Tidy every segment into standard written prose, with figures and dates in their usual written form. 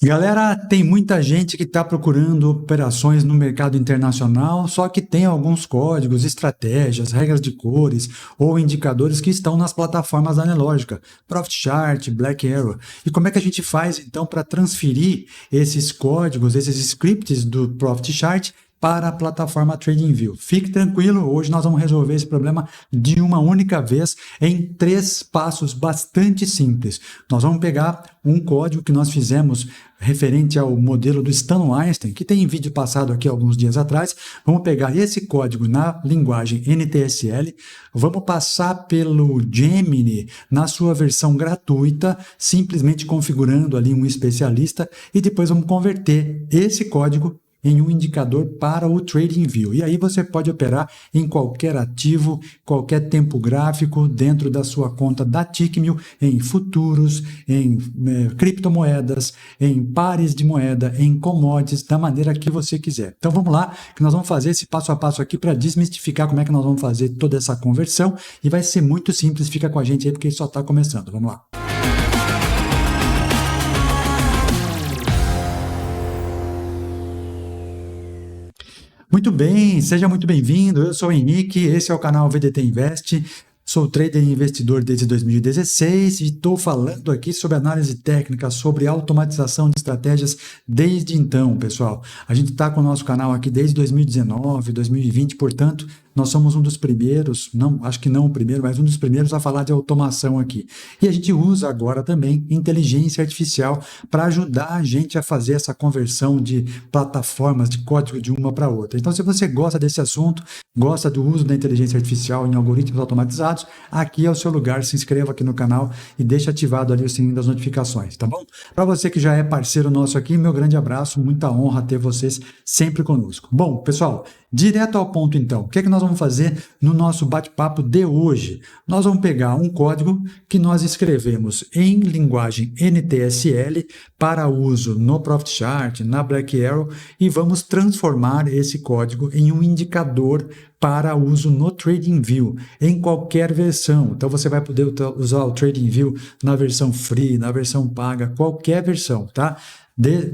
Galera, tem muita gente que está procurando operações no mercado internacional, só que tem alguns códigos, estratégias, regras de cores ou indicadores que estão nas plataformas analógicas, Profit Chart, Black Arrow. E como é que a gente faz então para transferir esses códigos, esses scripts do Profit Chart para a plataforma TradingView? Fique tranquilo, hoje nós vamos resolver esse problema de uma única vez em 3 passos bastante simples. Nós vamos pegar um código que nós fizemos referente ao modelo do Stan Weinstein, que tem vídeo passado aqui alguns dias atrás. Vamos pegar esse código na linguagem NTSL, vamos passar pelo Gemini na sua versão gratuita, simplesmente configurando ali um especialista, e depois vamos converter esse código em um indicador para o TradingView. E aí você pode operar em qualquer ativo, qualquer tempo gráfico, dentro da sua conta da Tickmill, em futuros, em criptomoedas, em pares de moeda, em commodities, da maneira que você quiser. Então vamos lá, que nós vamos fazer esse passo a passo aqui para desmistificar como é que nós vamos fazer toda essa conversão, e vai ser muito simples. Fica com a gente aí porque só está começando. Vamos lá. Muito bem, seja muito bem-vindo. Eu sou o Henrique, esse é o canal VDT Invest. Sou trader e investidor desde 2016 e estou falando aqui sobre análise técnica, sobre automatização de estratégias desde então, pessoal. A gente está com o nosso canal aqui desde 2019, 2020, portanto, nós somos um dos primeiros, não, acho que não o primeiro, mas um dos primeiros a falar de automação aqui. E a gente usa agora também inteligência artificial para ajudar a gente a fazer essa conversão de plataformas, de código de uma para outra. Então, se você gosta desse assunto, gosta do uso da inteligência artificial em algoritmos automatizados, aqui é o seu lugar. Se inscreva aqui no canal e deixe ativado ali o sininho das notificações, tá bom? Para você que já é parceiro nosso aqui, meu grande abraço, muita honra ter vocês sempre conosco. Bom, pessoal, direto ao ponto então, o que é que nós vamos fazer no nosso bate-papo de hoje? Nós vamos pegar um código que nós escrevemos em linguagem NTSL para uso no Profit Chart, na Black Arrow, e vamos transformar esse código em um indicador para uso no TradingView, em qualquer versão. Então você vai poder usar o TradingView na versão free, na versão paga, qualquer versão, tá?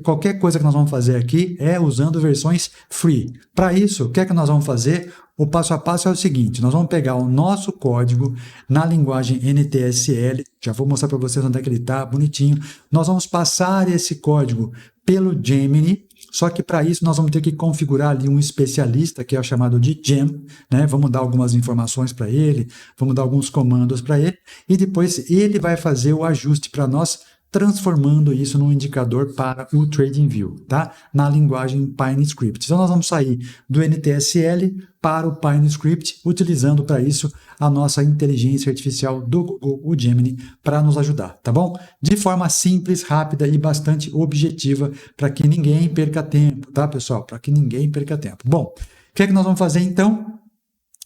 Qualquer coisa que nós vamos fazer aqui é usando versões free. Para isso, o que é que nós vamos fazer? O passo a passo é o seguinte: nós vamos pegar o nosso código na linguagem NTSL, já vou mostrar para vocês onde é que ele está, bonitinho. Nós vamos passar esse código pelo Gemini, só que para isso nós vamos ter que configurar ali um especialista, que é o chamado de Gem, né? Vamos dar algumas informações para ele, vamos dar alguns comandos para ele, e depois ele vai fazer o ajuste para nós, transformando isso num indicador para o TradingView, tá? Na linguagem PineScript. Então nós vamos sair do NTSL para o PineScript, utilizando para isso a nossa inteligência artificial do Google, o Gemini, para nos ajudar, tá bom? De forma simples, rápida e bastante objetiva, para que ninguém perca tempo, tá, pessoal? Para que ninguém perca tempo. Bom, o que é que nós vamos fazer então?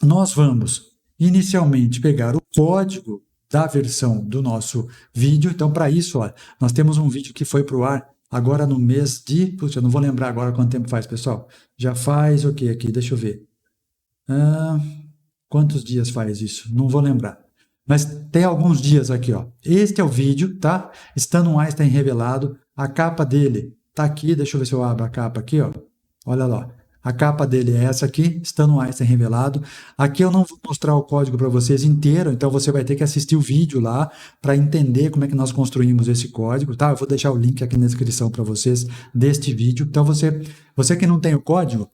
Nós vamos inicialmente pegar o código da versão do nosso vídeo. Então, para isso, ó, nós temos um vídeo que foi para o ar agora no mês de... Puxa, eu não vou lembrar agora quanto tempo faz, pessoal. Já faz o que aqui? Deixa eu ver. Quantos dias faz isso? Não vou lembrar. Mas tem alguns dias aqui, ó. Este é o vídeo, tá? Stan Weinstein revelado. A capa dele tá aqui. Deixa eu ver se eu abro a capa aqui, ó. Olha lá. A capa dele é essa aqui, Stan Weinstein revelado. Aqui eu não vou mostrar o código para vocês inteiro, então você vai ter que assistir o vídeo lá para entender como é que nós construímos esse código, tá? Eu vou deixar o link aqui na descrição para vocês deste vídeo. Então você que não tem o código,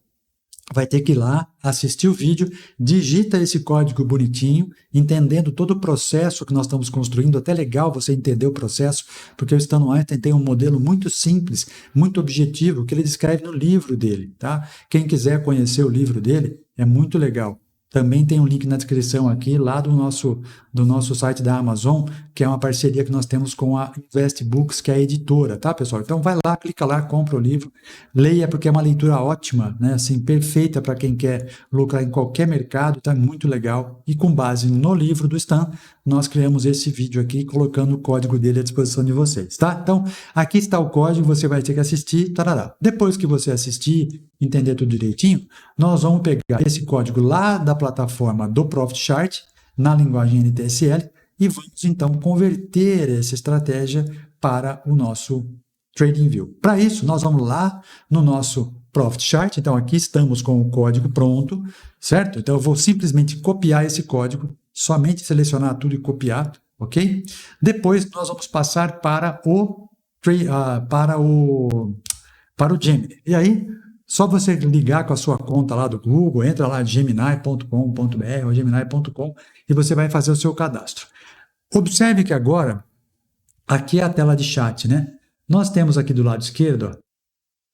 vai ter que ir lá, assistir o vídeo, digita esse código bonitinho, entendendo todo o processo que nós estamos construindo. Até legal você entender o processo, porque o Stan Weinstein tem um modelo muito simples, muito objetivo, que ele descreve no livro dele, tá? Quem quiser conhecer o livro dele, é muito legal. Também tem um link na descrição aqui, lá do nosso site da Amazon, que é uma parceria que nós temos com a Investbooks, que é a editora, tá, pessoal? Então vai lá, clica lá, compra o livro, leia, porque é uma leitura ótima, né? Assim, perfeita para quem quer lucrar em qualquer mercado, tá? Muito legal. E com base no livro do Stan, nós criamos esse vídeo aqui, colocando o código dele à disposição de vocês, tá? Então, aqui está o código, você vai ter que assistir, tarará. Depois que você assistir, entender tudo direitinho, nós vamos pegar esse código lá da plataforma do Profit Chart, na linguagem NTSL, e vamos então converter essa estratégia para o nosso TradingView. Para isso, nós vamos lá no nosso Profit Chart. Então, aqui estamos com o código pronto, certo? Então, eu vou simplesmente copiar esse código, somente selecionar tudo e copiar, ok? Depois, nós vamos passar para o Gemini. E aí, só você ligar com a sua conta lá do Google, entra lá gemini.com.br ou gemini.com e você vai fazer o seu cadastro. Observe que agora, aqui é a tela de chat, né? Nós temos aqui do lado esquerdo, ó,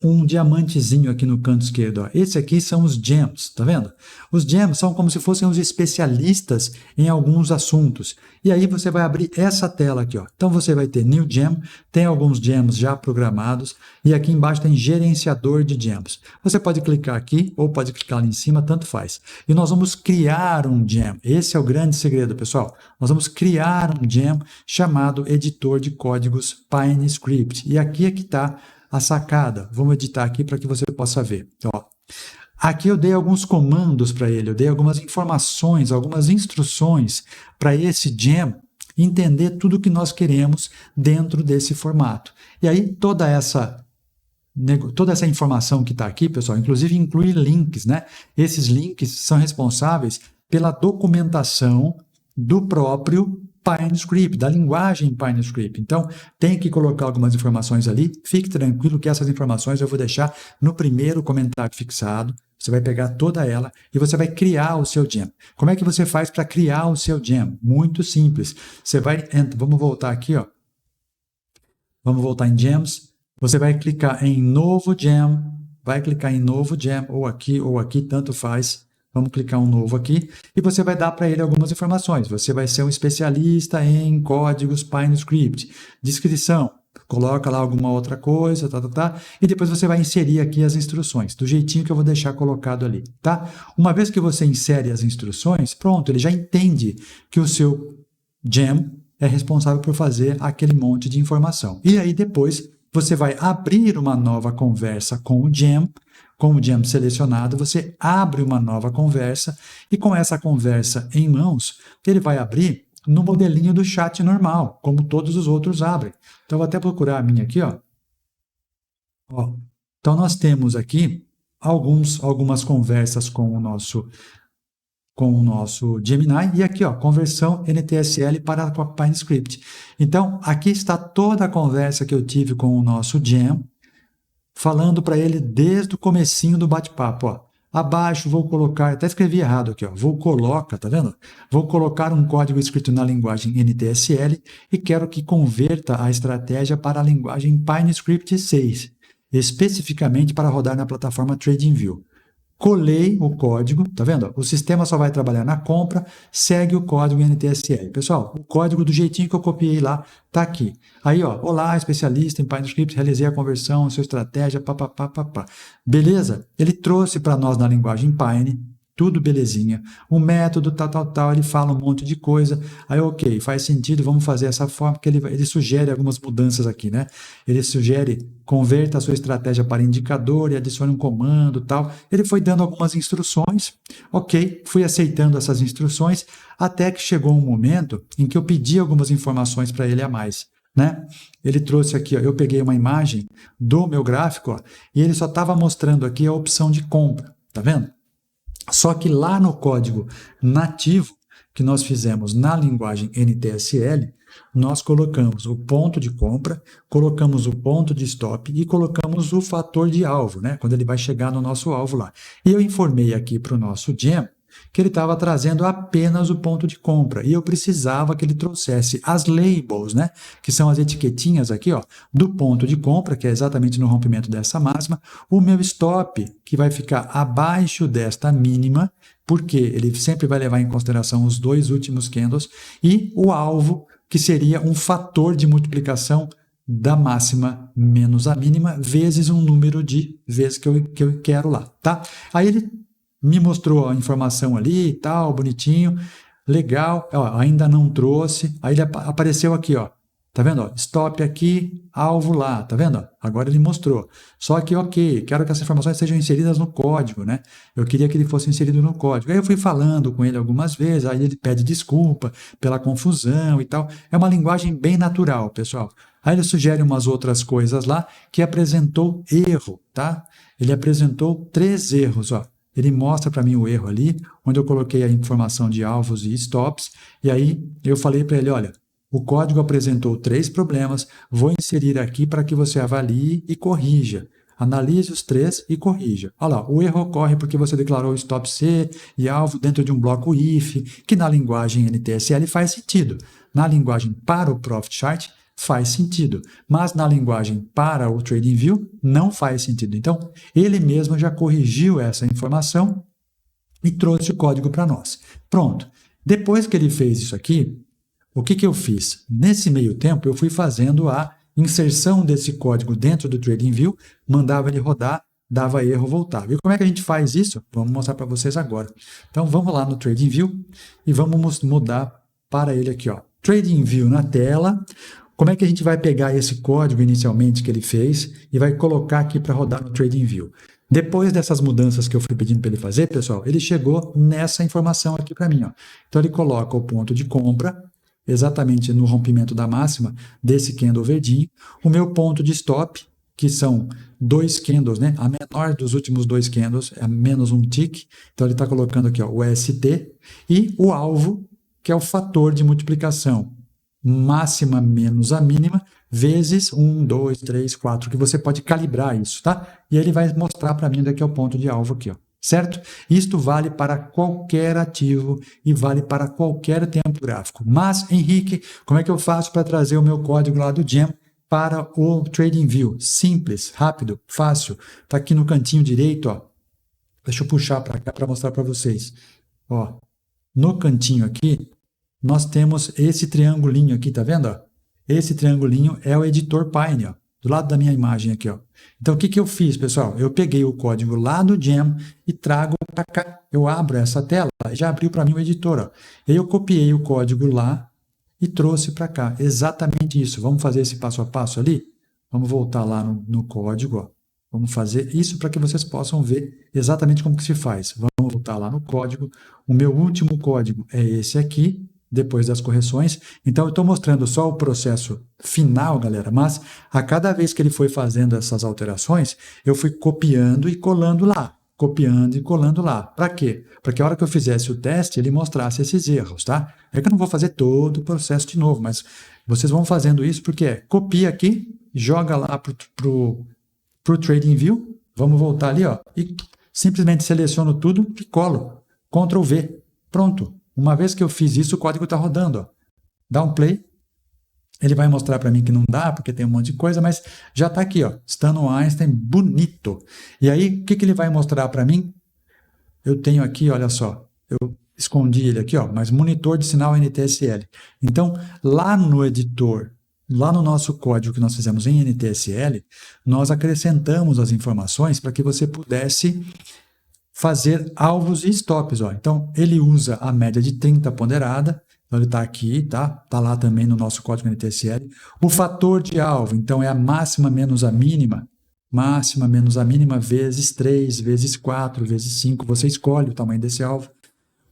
um diamantezinho aqui no canto esquerdo. Ó. Esse aqui são os gems, tá vendo? Os gems são como se fossem os especialistas em alguns assuntos. E aí você vai abrir essa tela aqui, ó. Então você vai ter New Gem, tem alguns gems já programados, e aqui embaixo tem gerenciador de gems. Você pode clicar aqui ou pode clicar lá em cima, tanto faz. E nós vamos criar um gem. Esse é o grande segredo, pessoal. Nós vamos criar um gem chamado editor de códigos PineScript. E aqui é que está a sacada. Vamos editar aqui para que você possa ver. Ó, aqui eu dei alguns comandos para ele, eu dei algumas informações, algumas instruções para esse gem entender tudo o que nós queremos dentro desse formato. E aí toda essa informação que está aqui, pessoal, inclusive inclui links, né? Esses links são responsáveis pela documentação do próprio PineScript, da linguagem PineScript. Então, tem que colocar algumas informações ali. Fique tranquilo que essas informações eu vou deixar no primeiro comentário fixado. Você vai pegar toda ela e você vai criar o seu gem. Como é que você faz para criar o seu gem? Muito simples. Você vai... Vamos voltar aqui, ó. Vamos voltar em Gems. Você vai clicar em Novo Gem. Vai clicar em Novo Gem, ou aqui, tanto faz. Vamos clicar um novo aqui e você vai dar para ele algumas informações. Você vai ser um especialista em códigos PineScript. Descrição, coloca lá alguma outra coisa, e depois você vai inserir aqui as instruções, do jeitinho que eu vou deixar colocado ali, tá? Uma vez que você insere as instruções, pronto, ele já entende que o seu gem é responsável por fazer aquele monte de informação. E aí depois você vai abrir uma nova conversa com o gem selecionado, você abre uma nova conversa e com essa conversa em mãos, ele vai abrir no modelinho do chat normal, como todos os outros abrem. Então, eu vou até procurar a minha aqui, ó. Então, nós temos aqui algumas conversas com o nosso Gemini, e aqui, ó, conversão NTSL para PineScript. Então, aqui está toda a conversa que eu tive com o nosso gem, falando para ele desde o comecinho do bate-papo, ó. Abaixo vou colocar, até escrevi errado aqui, ó. Tá vendo? Vou colocar um código escrito na linguagem NTSL e quero que converta a estratégia para a linguagem PineScript 6, especificamente para rodar na plataforma TradingView. Colei o código, tá vendo? O sistema só vai trabalhar na compra, segue o código NTSL. Pessoal, o código do jeitinho que eu copiei lá tá aqui. Aí, ó, olá, especialista em PineScript, realizei a conversão, sua estratégia, papapá. Beleza? Ele trouxe para nós na linguagem Pine, tudo belezinha. O método, tal, ele fala um monte de coisa. Aí, ok, faz sentido, vamos fazer essa forma, porque ele sugere algumas mudanças aqui, né? Ele sugere, converta a sua estratégia para indicador e adicione um comando, tal. Ele foi dando algumas instruções, ok, fui aceitando essas instruções, até que chegou um momento em que eu pedi algumas informações para ele a mais, né? Ele trouxe aqui, ó, eu peguei uma imagem do meu gráfico, ó, e ele só estava mostrando aqui a opção de compra, tá vendo? Só que lá no código nativo que nós fizemos na linguagem NTSL, nós colocamos o ponto de compra, colocamos o ponto de stop e colocamos o fator de alvo, né? Quando ele vai chegar no nosso alvo lá. E eu informei aqui para o nosso gem que ele estava trazendo apenas o ponto de compra e eu precisava que ele trouxesse as labels, né? Que são as etiquetinhas aqui, ó, do ponto de compra, que é exatamente no rompimento dessa máxima, o meu stop, que vai ficar abaixo desta mínima, porque ele sempre vai levar em consideração os dois últimos candles, e o alvo, que seria um fator de multiplicação da máxima menos a mínima, vezes um número de vezes que eu quero lá, tá? Aí ele me mostrou a informação ali e tal, bonitinho, legal, ó, ainda não trouxe, aí ele apareceu aqui, ó, Tá vendo? Ó, stop aqui, alvo lá, tá vendo? Ó, agora ele mostrou. Só que, ok, quero que essas informações sejam inseridas no código, né? Eu queria que ele fosse inserido no código. Aí eu fui falando com ele algumas vezes, aí ele pede desculpa pela confusão e tal. É uma linguagem bem natural, pessoal. Aí ele sugere umas outras coisas lá que apresentou erro, tá? Ele apresentou 3 erros, ó. Ele mostra para mim o erro ali, onde eu coloquei a informação de alvos e stops, e aí eu falei para ele, olha, o código apresentou 3 problemas, vou inserir aqui para que você avalie e corrija. Analise os 3 e corrija. Olha lá, o erro ocorre porque você declarou stop C e alvo dentro de um bloco if, que na linguagem NTSL faz sentido. Na linguagem para o Profit Chart faz sentido, mas na linguagem para o TradingView não faz sentido. Então, ele mesmo já corrigiu essa informação e trouxe o código para nós. Pronto. Depois que ele fez isso aqui, o que eu fiz? Nesse meio tempo, eu fui fazendo a inserção desse código dentro do TradingView, mandava ele rodar, dava erro, voltava. E como é que a gente faz isso? Vamos mostrar para vocês agora. Então, vamos lá no TradingView e vamos mudar para ele aqui, ó. TradingView na tela. Como é que a gente vai pegar esse código inicialmente que ele fez e vai colocar aqui para rodar no TradingView? Depois dessas mudanças que eu fui pedindo para ele fazer, pessoal, ele chegou nessa informação aqui para mim, ó. Então, ele coloca o ponto de compra, exatamente no rompimento da máxima desse candle verdinho, o meu ponto de stop, que são 2 candles, né? A menor dos últimos 2 candles, é menos um tick, então ele está colocando aqui ó, o ST, e o alvo, que é o fator de multiplicação, máxima menos a mínima, vezes 1, 2, 3, 4, que você pode calibrar isso, tá? E ele vai mostrar para mim onde é que é o ponto de alvo aqui, ó. Certo? Isto vale para qualquer ativo e vale para qualquer tempo gráfico. Mas, Henrique, como é que eu faço para trazer o meu código lá do GEM para o TradingView? Simples, rápido, fácil. Está aqui no cantinho direito, ó. Deixa eu puxar para cá para mostrar para vocês. Ó, no cantinho aqui, nós temos esse triangulinho aqui, tá vendo? Ó? Esse triangulinho é o editor Pine, ó. Do lado da minha imagem aqui, ó. Então, o que eu fiz, pessoal? Eu peguei o código lá do GEM e trago para cá. Eu abro essa tela, já abriu para mim o editor, ó. Eu copiei o código lá e trouxe para cá. Exatamente isso. Vamos fazer esse passo a passo ali? Vamos voltar lá no código, ó. Vamos fazer isso para que vocês possam ver exatamente como que se faz. Vamos voltar lá no código. O meu último código é esse aqui, depois das correções. Então, eu estou mostrando só o processo final, galera, mas a cada vez que ele foi fazendo essas alterações, eu fui copiando e colando lá. Copiando e colando lá. Para quê? Para que a hora que eu fizesse o teste, ele mostrasse esses erros, tá? É que eu não vou fazer todo o processo de novo, mas vocês vão fazendo isso porque copia aqui, joga lá pro TradingView, vamos voltar ali, ó, e simplesmente seleciono tudo e colo. Ctrl V. Pronto. Uma vez que eu fiz isso, o código está rodando. Ó. Dá um play. Ele vai mostrar para mim que não dá, porque tem um monte de coisa, mas já está aqui, ó. Stano Einstein, bonito. E aí, o que ele vai mostrar para mim? Eu tenho aqui, olha só. Eu escondi ele aqui, ó, mas monitor de sinal NTSL. Então, lá no editor, lá no nosso código que nós fizemos em NTSL, nós acrescentamos as informações para que você pudesse fazer alvos e stops. Ó. Então, ele usa a média de 30 ponderada, então ele está aqui, tá lá também no nosso código NTSL. O fator de alvo, então, é a máxima menos a mínima vezes 3, vezes 4, vezes 5, você escolhe o tamanho desse alvo.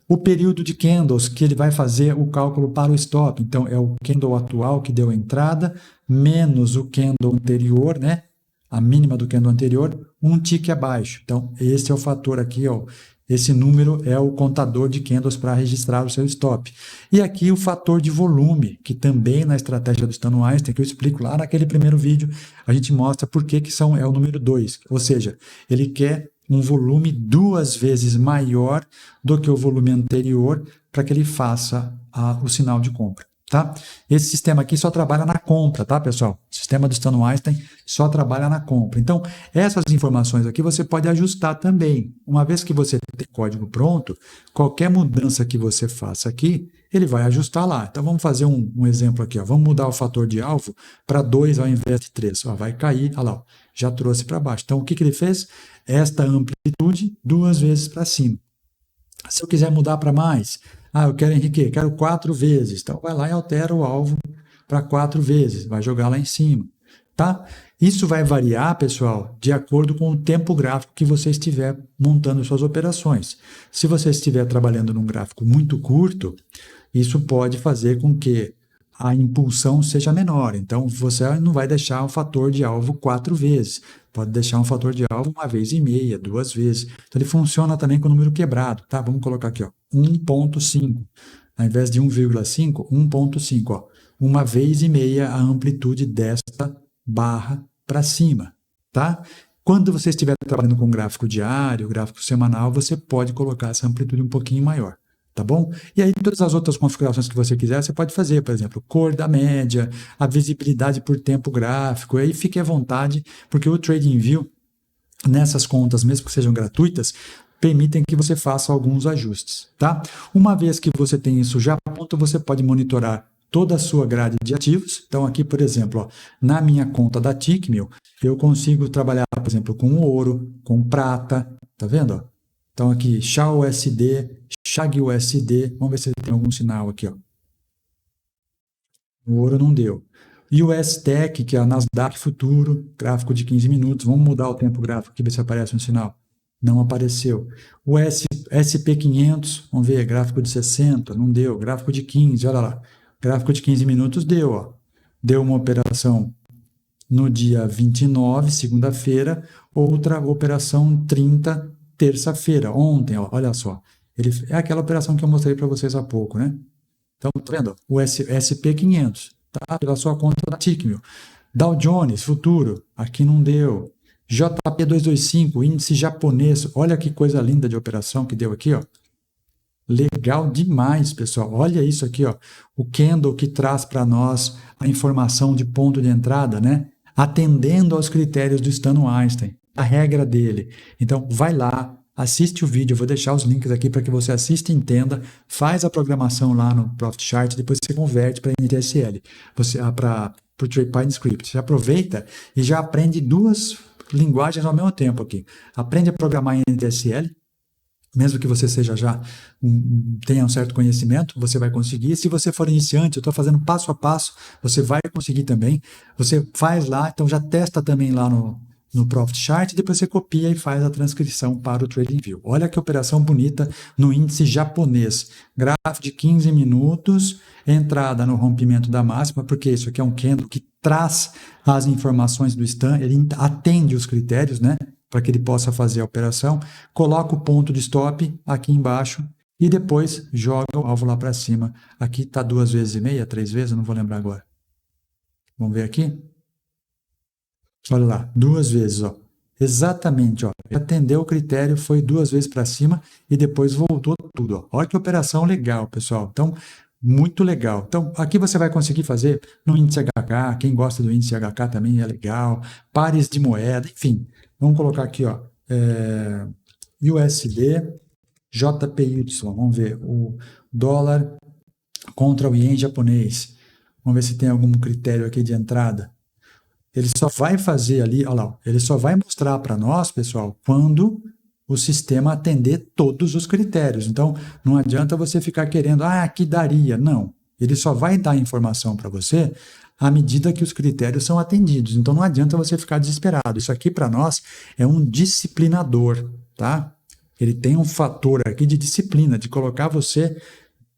O período de candles, que ele vai fazer o cálculo para o stop, então, é o candle atual que deu a entrada, menos o candle anterior, né? A mínima do candle anterior, um tick abaixo. Então, esse é o fator aqui, ó. Esse número é o contador de candles para registrar o seu stop. E aqui o fator de volume, que também na estratégia do Stano Einstein, que eu explico lá naquele primeiro vídeo, a gente mostra por que é o número 2. Ou seja, ele quer um volume 2 vezes maior do que o volume anterior para que ele faça o sinal de compra. Tá? Esse sistema aqui só trabalha na compra, tá, pessoal? O sistema do Stano Einstein só trabalha na compra. Então, essas informações aqui você pode ajustar também. Uma vez que você tem código pronto, qualquer mudança que você faça aqui, ele vai ajustar lá. Então, vamos fazer um exemplo aqui. Ó. Vamos mudar o fator de alvo para 2 ao invés de 3. Ó, vai cair, olha lá, ó, já trouxe para baixo. Então, o que ele fez? Esta amplitude 2 vezes para cima. Se eu quiser mudar para mais... eu quero, Henrique, quero 4 vezes. Então, vai lá e altera o alvo para 4 vezes, vai jogar lá em cima, tá? Isso vai variar, pessoal, de acordo com o tempo gráfico que você estiver montando suas operações. Se você estiver trabalhando num gráfico muito curto, isso pode fazer com que a impulsão seja menor. Então, você não vai deixar o fator de alvo 4 vezes. Pode deixar um fator de alvo 1,5 vezes, 2 vezes. Então, ele funciona também com o número quebrado, tá? Vamos colocar aqui, ó, 1,5. Ao invés de 1,5, 1,5, ó. 1,5 vezes a amplitude desta barra para cima, tá? Quando você estiver trabalhando com gráfico diário, gráfico semanal, você pode colocar essa amplitude um pouquinho maior, tá bom? E aí todas as outras configurações que você quiser, você pode fazer, por exemplo, cor da média, a visibilidade por tempo gráfico, aí fique à vontade, porque o TradingView, nessas contas, mesmo que sejam gratuitas, permitem que você faça alguns ajustes, tá? Uma vez que você tem isso já pronto, você pode monitorar toda a sua grade de ativos. Então, aqui, por exemplo, ó, na minha conta da Tickmill, eu consigo trabalhar, por exemplo, com ouro, com prata, tá vendo? Ó? Então, aqui, SHA-USD, SHAG-USD, vamos ver se tem algum sinal aqui, ó. O ouro não deu. E o S-Tech, que é a Nasdaq Futuro, gráfico de 15 minutos, vamos mudar o tempo gráfico aqui, ver se aparece um sinal. Não apareceu. O SP500, vamos ver, gráfico de 60, não deu. Gráfico de 15, olha lá. Gráfico de 15 minutos deu, ó. Deu uma operação no dia 29, segunda-feira, outra operação 30, terça-feira, ontem, ó, olha só. É aquela operação que eu mostrei para vocês há pouco, né? Então, tá vendo? O SP500, tá? Pela sua conta da Tickmill. Dow Jones, futuro, aqui não deu. JP225, índice japonês, olha que coisa linda de operação que deu aqui, ó. Legal demais, pessoal. Olha isso aqui, ó. O candle que traz para nós a informação de ponto de entrada, né? Atendendo aos critérios do Stan Weinstein, a regra dele. Então, vai lá, assiste o vídeo. Eu vou deixar os links aqui para que você assista e entenda. Faz a programação lá no Profit Chart, depois você converte para NTSL, para o TradePine Script. Você aproveita e já aprende duas linguagens ao mesmo tempo aqui. Aprende a programar em NTSL. Mesmo que você seja já tenha um certo conhecimento, você vai conseguir. Se você for iniciante, eu estou fazendo passo a passo, você vai conseguir também. Você faz lá, então já testa também lá no Profit Chart, depois você copia e faz a transcrição para o TradingView. Olha que operação bonita no índice japonês. Gráfico de 15 minutos, entrada no rompimento da máxima, porque isso aqui é um candle que traz as informações do Stan, ele atende os critérios, né? Para que ele possa fazer a operação, coloca o ponto de stop aqui embaixo e depois joga o alvo lá para cima. Aqui está 2,5 vezes, 3 vezes, não vou lembrar agora. Vamos ver aqui? Olha lá, 2 vezes, ó. Exatamente, ó. Atendeu o critério, foi 2 vezes para cima e depois voltou tudo, ó. Olha que operação legal, pessoal. Então, muito legal. Então, aqui você vai conseguir fazer no índice HK, quem gosta do índice HK também é legal, pares de moeda, enfim. Vamos colocar aqui, ó, USD, JPY, vamos ver, o dólar contra o ien japonês. Vamos ver se tem algum critério aqui de entrada. Ele só vai fazer ali, olha lá, ele só vai mostrar para nós, pessoal, quando o sistema atender todos os critérios. Então, não adianta você ficar querendo, aqui daria. Não, ele só vai dar informação para você à medida que os critérios são atendidos. Então, não adianta você ficar desesperado. Isso aqui, para nós, é um disciplinador, tá? Ele tem um fator aqui de disciplina, de colocar você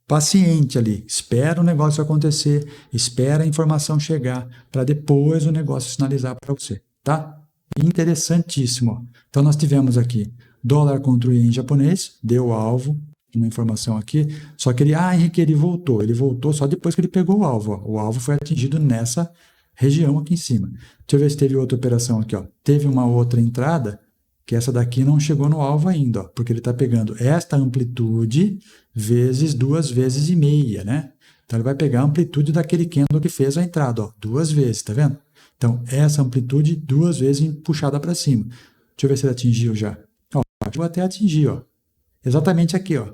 paciente ali. Espera o negócio acontecer, espera a informação chegar, para depois o negócio sinalizar para você, tá? Interessantíssimo. Então, nós tivemos aqui dólar contra o ien japonês, deu alvo, uma informação aqui, só que Henrique, ele voltou só depois que ele pegou o alvo, ó. O alvo foi atingido nessa região aqui em cima. Deixa eu ver se teve outra operação aqui, ó. Teve uma outra entrada, que essa daqui não chegou no alvo ainda, ó, porque ele está pegando esta amplitude vezes 2,5 vezes, né? Então ele vai pegar a amplitude daquele candle que fez a entrada, ó, 2 vezes, tá vendo? Então essa amplitude 2 vezes puxada para cima. Deixa eu ver se ele atingiu já. Ó, eu até atingir, ó. Exatamente aqui, ó.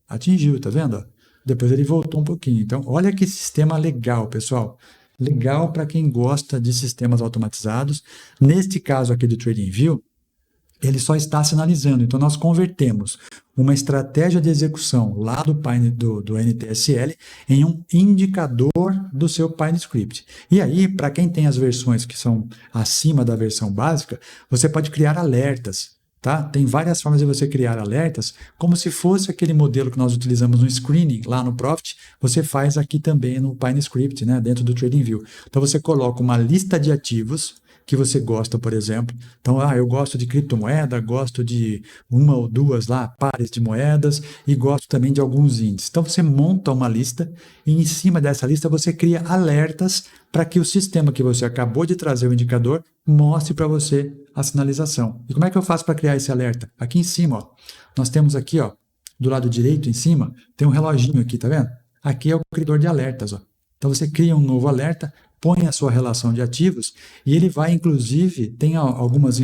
Atingiu, tá vendo? Depois ele voltou um pouquinho. Então, olha que sistema legal, pessoal. Legal para quem gosta de sistemas automatizados. Neste caso aqui do TradingView, ele só está sinalizando. Então, nós convertemos uma estratégia de execução lá do NTSL em um indicador do seu PineScript. E aí, para quem tem as versões que são acima da versão básica, você pode criar alertas. Tá? Tem várias formas de você criar alertas, como se fosse aquele modelo que nós utilizamos no screening lá no Profit, você faz aqui também no PineScript, né, dentro do TradingView. Então, você coloca uma lista de ativos que você gosta, por exemplo. Então, eu gosto de criptomoeda, gosto de uma ou duas lá, pares de moedas e gosto também de alguns índices. Então, você monta uma lista e em cima dessa lista você cria alertas para que o sistema que você acabou de trazer o indicador mostre para você a sinalização. E como é que eu faço para criar esse alerta? Aqui em cima, ó, nós temos aqui, ó, do lado direito em cima, tem um reloginho aqui, tá vendo? Aqui é o criador de alertas, ó. Então, você cria um novo alerta, põe a sua relação de ativos e ele vai, inclusive, tem algumas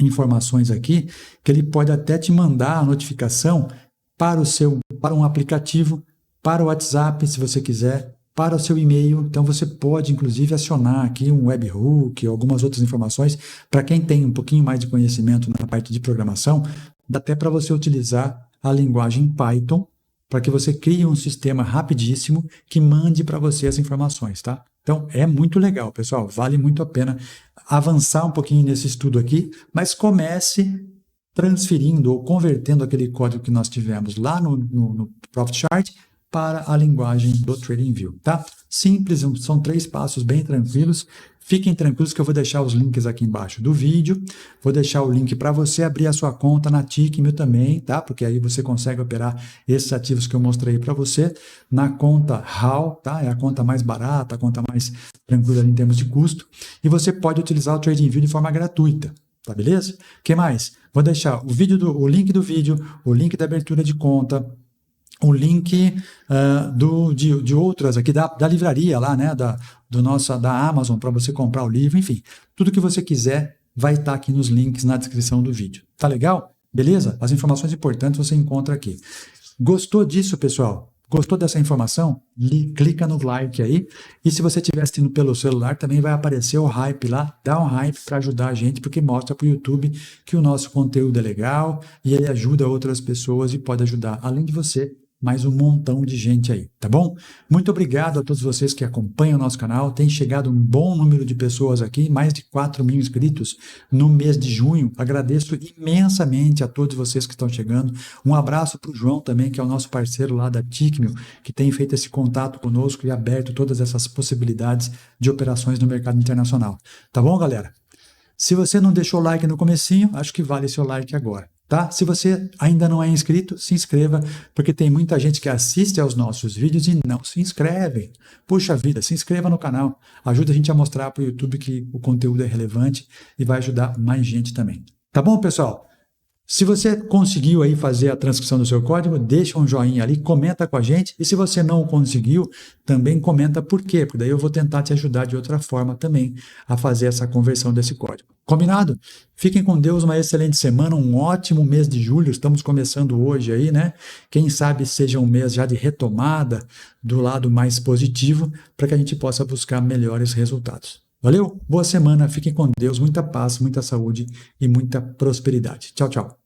informações aqui que ele pode até te mandar a notificação para um aplicativo, para o WhatsApp, se você quiser, para o seu e-mail. Então, você pode, inclusive, acionar aqui um webhook, algumas outras informações. Para quem tem um pouquinho mais de conhecimento na parte de programação, dá até para você utilizar a linguagem Python, para que você crie um sistema rapidíssimo que mande para você as informações, tá? Então, é muito legal, pessoal. Vale muito a pena avançar um pouquinho nesse estudo aqui, mas comece transferindo ou convertendo aquele código que nós tivemos lá no Profit Chart para a linguagem do TradingView, tá? Simples, são 3 passos bem tranquilos. Fiquem tranquilos que eu vou deixar os links aqui embaixo do vídeo. Vou deixar o link para você abrir a sua conta na Tickmill também, tá? Porque aí você consegue operar esses ativos que eu mostrei para você na conta HAL, tá? É a conta mais barata, a conta mais tranquila em termos de custo. E você pode utilizar o TradingView de forma gratuita, tá beleza? O que mais? Vou deixar o link do vídeo, o link da abertura de conta, o link de outras aqui da livraria lá, né, da Amazon para você comprar o livro, enfim, tudo que você quiser vai estar aqui nos links na descrição do vídeo. Tá legal? Beleza? As informações importantes você encontra aqui. Gostou disso, pessoal? Gostou dessa informação? Clica no like aí. E se você estiver assistindo pelo celular, também vai aparecer o hype lá. Dá um hype para ajudar a gente, porque mostra para o YouTube que o nosso conteúdo é legal e ele ajuda outras pessoas e pode ajudar, além de você, mais um montão de gente aí, tá bom? Muito obrigado a todos vocês que acompanham o nosso canal. Tem chegado um bom número de pessoas aqui, mais de 4.000 inscritos no mês de junho. Agradeço imensamente a todos vocês que estão chegando. Um abraço para o João também, que é o nosso parceiro lá da Tickmill, que tem feito esse contato conosco e aberto todas essas possibilidades de operações no mercado internacional. Tá bom, galera? Se você não deixou o like no comecinho, acho que vale seu like agora. Tá? Se você ainda não é inscrito, se inscreva, porque tem muita gente que assiste aos nossos vídeos e não se inscreve. Puxa vida, se inscreva no canal. Ajuda a gente a mostrar para o YouTube que o conteúdo é relevante e vai ajudar mais gente também. Tá bom, pessoal? Se você conseguiu aí fazer a transcrição do seu código, deixa um joinha ali, comenta com a gente. E se você não conseguiu, também comenta por quê, porque daí eu vou tentar te ajudar de outra forma também a fazer essa conversão desse código. Combinado? Fiquem com Deus, uma excelente semana, um ótimo mês de julho. Estamos começando hoje aí, né? Quem sabe seja um mês já de retomada do lado mais positivo, para que a gente possa buscar melhores resultados. Valeu? Boa semana, fiquem com Deus, muita paz, muita saúde e muita prosperidade. Tchau, tchau.